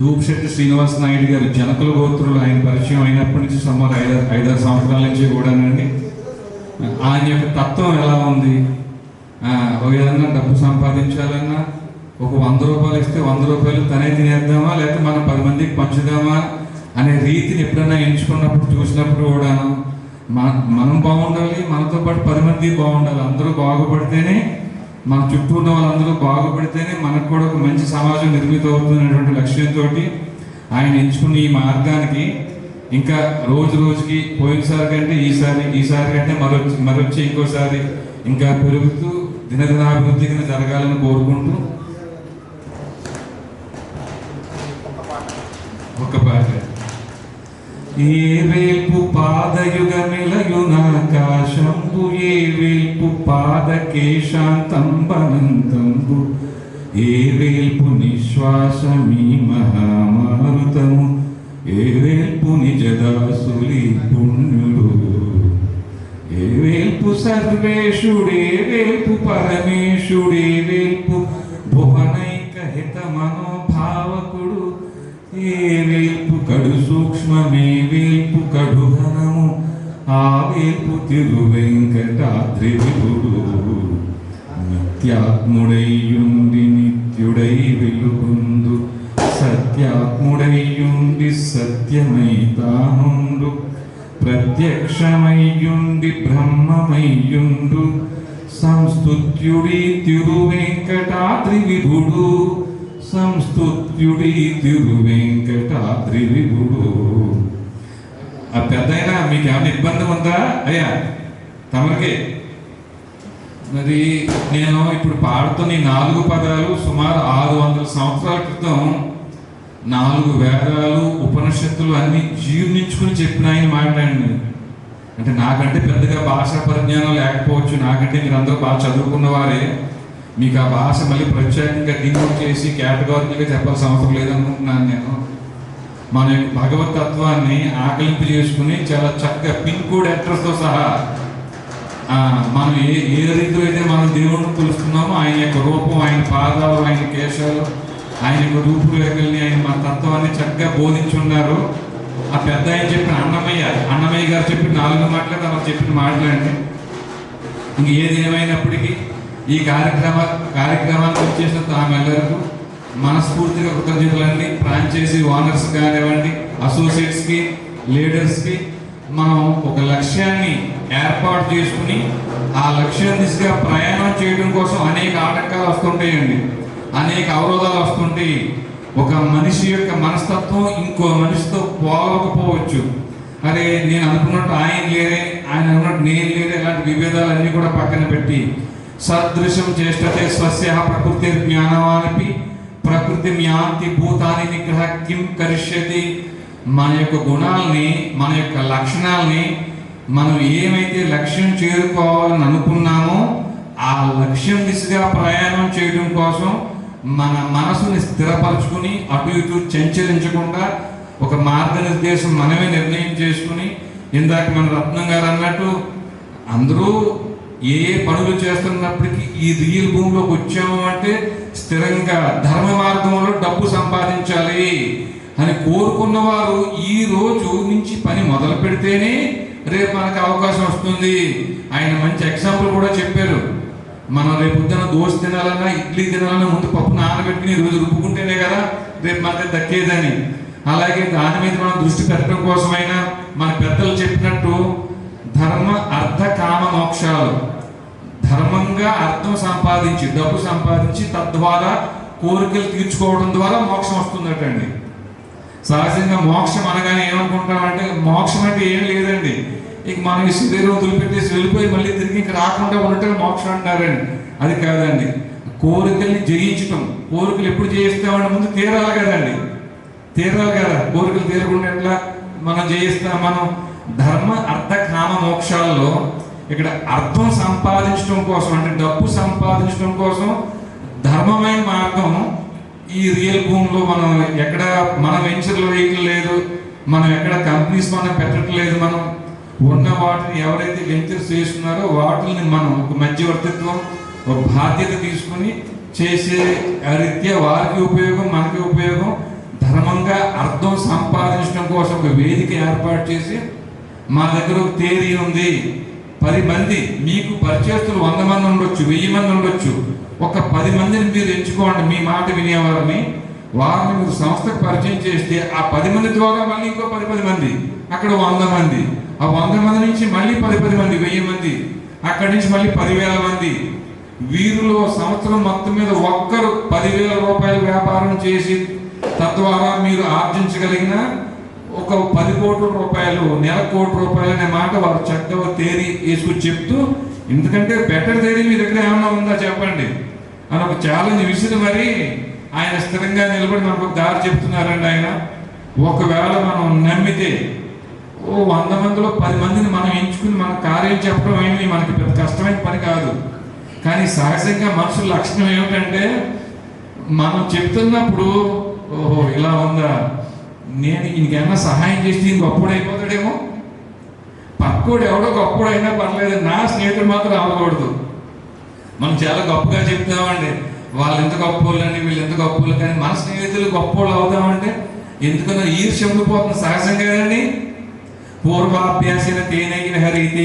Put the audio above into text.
దూప్శెట్టి శ్రీనివాస్ నాయుడు గారు జనకుల గోత్రులు ఆయన పరిచయం అయినప్పటి నుంచి సుమారు ఐదారు సంవత్సరాల నుంచి కూడానండి. ఆయన యొక్క తత్వం ఎలా ఉంది, ఒక విధంగా డబ్బు సంపాదించాలన్నా ఒక 100 రూపాయలు ఇస్తే 100 రూపాయలు తనే తినేద్దామా లేకపోతే మనం 10 మందికి పంచుదామా అనే రీతిని ఎప్పుడైనా ఎంచుకున్నప్పుడు చూసినప్పుడు కూడాను మనం బాగుండాలి, మనతో పాటు 10 మంది బాగుండాలి, అందరూ బాగుపడితేనే మన చుట్టూ ఉన్న వాళ్ళందరూ బాగుపడితేనే మనకు కూడా ఒక మంచి సమాజం నిర్మితం అవుతున్నటువంటి లక్ష్యంతో ఆయన ఎంచుకున్న ఈ మార్గానికి ఇంకా రోజు రోజుకి పోయినసారి కంటే ఈసారి కంటే మరొచ్చి ఇంకోసారి ఇంకా పెరుగుతూ దినదినాభివృద్ధిగా జరగాలని కోరుకుంటూ ఒక పాట. ఏ వేల్పు పాదయుగమిలయునాకాశంబు ఏ వేల్పు పాదకేశాంతంబనంతంబు ఏ వేల్పు నిశ్వాసమీ మహామారుతము ఏ వేల్పు నిజదాసులి పుణ్యుడు ఏ వేల్పు సర్వేశుడే వేల్పు పరమేశుడే వేల్పు భువనైక హిత మనోభావకుడు ఏ వేల్పు కడు సూక్ష్మమే వేల్పు కడు ఘనము ఆ వేల్పు తిరువెంకటాద్రి విభుడు నిత్యాత్ముడైయుండి నిత్యుడై వెలుగొందు సత్యాత్ముడైయుండి సత్యమై తానుండు ప్రత్యక్షమయ్యుండి బ్రహ్మమయ్యుండు సంస్తుత్యుడి తిరువెంకటాద్రి విభుడు సంస్తుత్యుడి తిరువెంకటాద్రి విభుడు. ఆ పెద్దయినా మీకు ఏమైనా ఇబ్బంది ఉందా అయ్యా తమరికి? మరి నేను ఇప్పుడు పాడుతున్న 4 పదాలు సుమారు 600 సంవత్సరాల క్రితం 4 వేదాలు ఉపనిషత్తులు అన్ని జీర్ణించుకుని చెప్పిన ఆయన మాట్లాడింది. అంటే నాకంటే పెద్దగా భాషా పరిజ్ఞానం లేకపోవచ్చు, నాకంటే మీరందరూ బాగా చదువుకున్న వారే, మీకు ఆ భాష మళ్ళీ ప్రత్యేకంగా డినోట్ చేసి కేటగారికల్గా చెప్పాల్సిన అవసరం లేదనుకుంటున్నాను. నేను మన భగవత్ తత్వాన్ని ఆకలింపు చేసుకుని చాలా చక్కగా పిన్ కోడ్ అడ్రస్తో సహా మనం ఏ రీతిలో అయితే మనం దేవుడిని కొలుస్తున్నామో ఆయన యొక్క రూపం, ఆయన పాదాలు, ఆయన కేశాలు, ఆయన యొక్క రూపురేఖల్ని, ఆయన మన తత్వాన్ని చక్కగా బోధించి ఉన్నారు. ఆ పెద్ద ఆయన చెప్పిన అన్నమయ్య గారు చెప్పిన 4 మాటలే తమకు చెప్పిన మాట్లాడండి. ఇంక ఏది ఏమైనప్పటికీ ఈ కార్యక్రమానికి వచ్చేసిన తామెల్లరకు మనస్ఫూర్తిగా కృతజ్ఞతలండి. ఫ్రాంచైజీ ఓనర్స్ కానివ్వండి, అసోసియేట్స్కి, లీడర్స్కి మనం ఒక లక్ష్యాన్ని ఏర్పాటు చేసుకుని ఆ లక్ష్యం దిశగా ప్రయాణం చేయడం కోసం అనేక ఆటంకాలు వస్తుంటాయండి, అనేక అవరోధాలు వస్తుంటాయి. ఒక మనిషి యొక్క మనస్తత్వం ఇంకో మనిషితో పోవకపోవచ్చు. అరే నేను అనుకున్నట్టు ఆయన లేరే, ఆయన అనుకున్నట్టు నేను లేరే, ఇలాంటి విభేదాలన్నీ కూడా పక్కన పెట్టి సదృశం చేష్టతే స్వస్య ప్రకృతి జ్ఞానవానిపి ప్రకృతి మ్యాంతి భూతాని నిగ్రహ కిం కరిష్యతి. మన యొక్క గుణాలని, మన యొక్క లక్షణాలని, మనం ఏమైతే లక్ష్యం చేరుకోవాలని అనుకున్నామో ఆ లక్ష్యం దిశగా ప్రయాణం చేయడం కోసం మన మనసుని స్థిరపరచుకుని అటు ఇటు చంచలించకుండా ఒక మార్గనిర్దేశం మనమే నిర్ణయం చేసుకుని, ఇందాక మన రత్నం గారు అన్నట్టు అందరూ ఏ పనులు చేస్తున్నప్పటికీ ఈ రియల్ భూమిలోకి వచ్చాము అంటే స్థిరంగా ధర్మ మార్గంలో డబ్బు సంపాదించాలి అని కోరుకున్న వారు ఈ రోజు నుంచి పని మొదలు పెడితేనే రేపు మనకు అవకాశం వస్తుంది. ఆయన మంచి ఎగ్జాంపుల్ కూడా చెప్పారు. మనం రేపు పొద్దున దోశ తినాలన్నా, ఇడ్లీ తినాలన్నా ముందు పప్పు నానబెట్టుకుని రోజు రుబ్బుకుంటేనే కదా రేపు మనకి దక్కేదని. అలాగే దాని మీద మనం దృష్టి పెట్టడం కోసమైనా మన పెద్దలు చెప్పినట్టు ధర్మ అర్థ కామ మోక్షాలు, ధర్మంగా అర్థం సంపాదించి డబ్బు సంపాదించి తద్వారా కోరికలు తీర్చుకోవడం ద్వారా మోక్షం వస్తుందటండి. సహజంగా మోక్షం అనగానే ఏమనుకుంటామంటే మోక్షం అంటే ఏం లేదండి, ఇక మనం ఈ శరీరం వదిలిపెట్టేసి వెళ్ళిపోయి మళ్ళీ తిరిగి ఇంకా రాకుండా ఉండటం మోక్షం అంటారండి. అది కాదండి, కోరికల్ని జయించటం. కోరికలు ఎప్పుడు జయిస్తామంటే ముందు తీరాలి కదండి, తీరాలి కదా. కోరికలు తీరకుండా ఎట్లా మనం జయిస్తాం? మనం ధర్మ అర్థ కామ మోక్షాల్లో ఇక్కడ అర్థం సంపాదించడం కోసం, అంటే డబ్బు సంపాదించడం కోసం ధర్మమైన మార్గం ఈ రియల్ భూమిలో మనం ఎక్కడ మన వెంచర్లు వేయటం లేదు, మనం ఎక్కడ కంపెనీస్ మనం పెట్టట్లేదు. మనం ఉన్న వాటిని ఎవరైతే వెంచర్స్ చేస్తున్నారో వాటిని మనం ఒక మధ్యవర్తిత్వం, ఒక బాధ్యత తీసుకుని చేసే రీత్యా వారికి ఉపయోగం, మనకి ఉపయోగం, ధర్మం అర్థం సంపాదించడం కోసం ఒక వేదిక ఏర్పాటు చేసి, మా దగ్గర ఒక థియరీ ఉంది, 10 మంది మీకు పరిచయస్తులు 100 మంది ఉండొచ్చు, 1000 మంది ఉండొచ్చు, ఒక 10 మందిని మీరు ఎంచుకోండి మీ మాట వినేవారిని, వారిని మీరు సంస్థకు పరిచయం చేస్తే ఆ 10 మంది ద్వారా మళ్ళీ ఇంకో 10 మంది, అక్కడ 100 మంది, ఆ 100 మంది నుంచి మళ్ళీ 10 మంది, 1000 మంది, అక్కడి నుంచి మళ్ళీ 10,000 మంది. వీరిలో సంవత్సరం మొత్తం మీద ఒక్కరు 10,000 రూపాయలు వ్యాపారం చేసి తద్వారా మీరు ఆర్జించగలిగిన ఒక 10 కోట్ల రూపాయలు, నెల 1 కోటి రూపాయలు అనే మాట వారు చక్కగా తేరీ వేసుకుని చెప్తూ, ఎందుకంటే బెటర్ తేరీ మీ దగ్గర ఏమన్నా ఉందా చెప్పండి అని ఒక ఛాలెంజ్ విసిరి మరి ఆయన స్థిరంగా నిలబడి మనకు దారి చెప్తున్నారండి. ఆయన ఒకవేళ మనం నమ్మితే 100 మందిలో 10 మందిని మనం ఎంచుకుని మన కార్యం చెప్పడం ఏమి మనకి పెద్ద కష్టమైన పని కాదు. కానీ సహజంగా మనుషుల లక్షణం ఏమిటంటే, మనం చెప్తున్నప్పుడు ఓహో ఇలా ఉందా, నేను ఇంకేమన్నా సహాయం చేస్తే ఇంక గొప్పడు అయిపోతాడేమో, పక్కోడు ఎవడో గొప్పడు అయినా పర్లేదు, నా స్నేహితుడు మాత్రం అవ్వకూడదు. మనం చాలా గొప్పగా చెప్తామండి, వాళ్ళు ఎంత గొప్పోళ్ళని వీళ్ళు ఎంత గొప్పోళ్ళు, కానీ మన స్నేహితులు గొప్పోళ్ళు అవుదామంటే ఎందుకన్నా ఈర్ష్య ఉండిపోతుంది సహజంగా. పూర్వాభ్యాసిన తేనెగిన హరితే